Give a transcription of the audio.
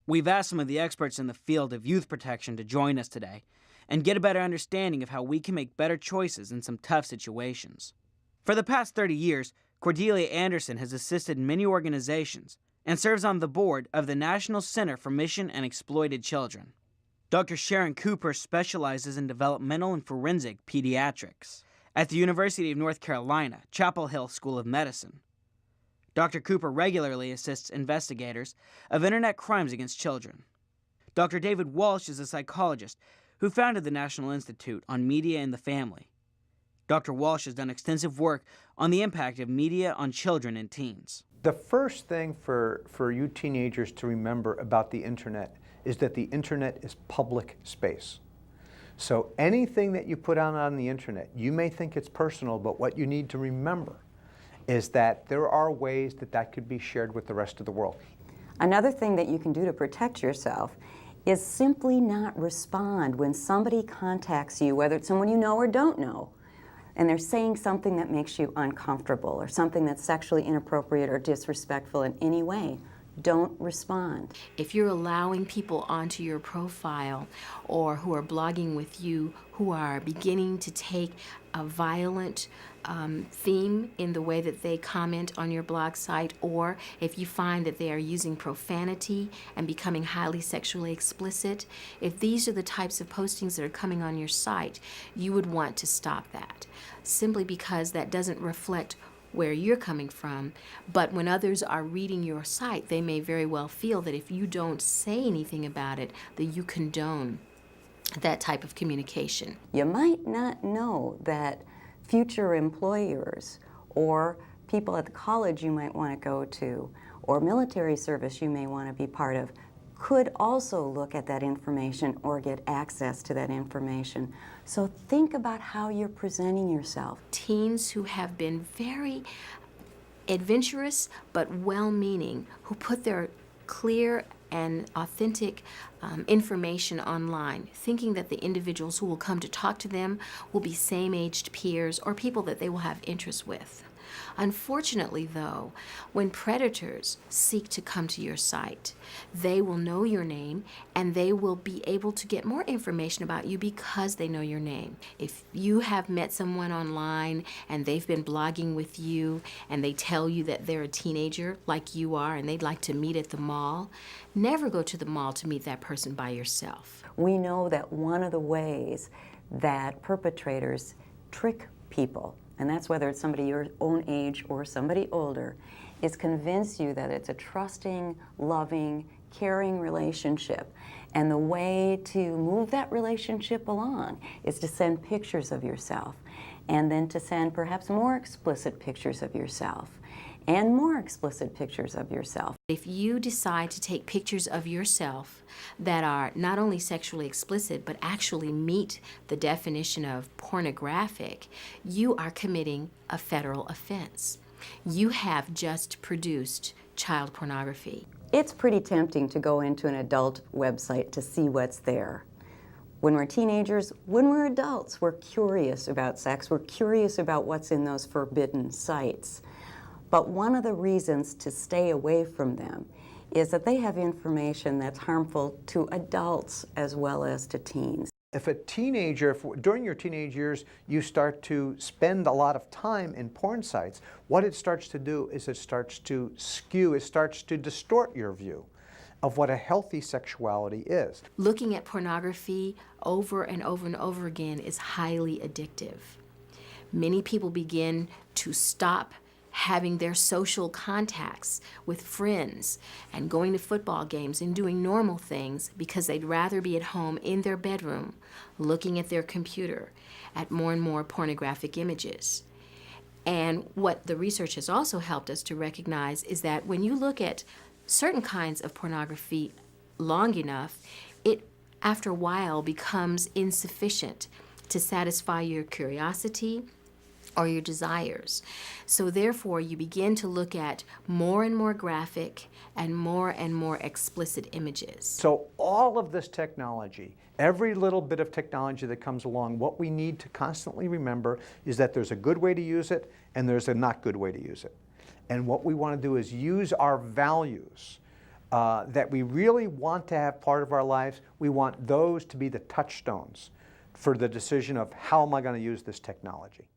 We've asked some of the experts in the field of youth protection to join us today and get a better understanding of how we can make better choices in some tough situations. For the past 30 years, Cordelia Anderson has assisted many organizations and serves on the board of the National Center for Missing and Exploited Children. Dr. Sharon Cooper specializes in developmental and forensic pediatrics at the University of North Carolina, Chapel Hill School of Medicine. Dr. Cooper regularly assists investigators of internet crimes against children. Dr. David Walsh is a psychologist who founded the National Institute on Media and the Family. Dr. Walsh has done extensive work on the impact of media on children and teens. The first thing for you teenagers to remember about the internet is that the internet is public space. So anything that you put out on the internet, you may think it's personal, but what you need to remember is that there are ways that that could be shared with the rest of the world. Another thing that you can do to protect yourself is simply not respond when somebody contacts you, whether it's someone you know or don't know, and they're saying something that makes you uncomfortable or something that's sexually inappropriate or disrespectful in any way. Don't respond. If you're allowing people onto your profile or who are blogging with you who are beginning to take a violent theme in the way that they comment on your blog site, or if you find that they are using profanity and becoming highly sexually explicit, if these are the types of postings that are coming on your site, you would want to stop that, simply because that doesn't reflect where you're coming from. But when others are reading your site, they may very well feel that if you don't say anything about it, that you condone that type of communication. You might not know that future employers or people at the college you might want to go to or military service you may want to be part of could also look at that information or get access to that information. So think about how you're presenting yourself. Teens who have been very adventurous but well-meaning, who put their clear and authentic information online, thinking that the individuals who will come to talk to them will be same-aged peers or people that they will have interest with. Unfortunately, though, when predators seek to come to your site, they will know your name and they will be able to get more information about you because they know your name. If you have met someone online and they've been blogging with you and they tell you that they're a teenager like you are and they'd like to meet at the mall, never go to the mall to meet that person by yourself. We know that one of the ways that perpetrators trick people, and that's whether it's somebody your own age or somebody older, is convince you that it's a trusting, loving, caring relationship. And the way to move that relationship along is to send pictures of yourself, and then to send perhaps more explicit pictures of yourself, and more explicit pictures of yourself. If you decide to take pictures of yourself that are not only sexually explicit, but actually meet the definition of pornographic, you are committing a federal offense. You have just produced child pornography. It's pretty tempting to go into an adult website to see what's there. When we're teenagers, when we're adults, we're curious about sex. We're curious about what's in those forbidden sites. But one of the reasons to stay away from them is that they have information that's harmful to adults as well as to teens. If a teenager, during your teenage years, you start to spend a lot of time in porn sites, what it starts to do is it starts to skew, it starts to distort your view of what a healthy sexuality is. Looking at pornography over and over and over again is highly addictive. Many people begin to stop having their social contacts with friends and going to football games and doing normal things because they'd rather be at home in their bedroom looking at their computer at more and more pornographic images. And what the research has also helped us to recognize is that when you look at certain kinds of pornography long enough, it after a while becomes insufficient to satisfy your curiosity or your desires. So therefore, you begin to look at more and more graphic and more explicit images. So all of this technology, every little bit of technology that comes along, what we need to constantly remember is that there's a good way to use it and there's a not good way to use it. And what we want to do is use our values that we really want to have part of our lives, we want those to be the touchstones for the decision of how am I going to use this technology.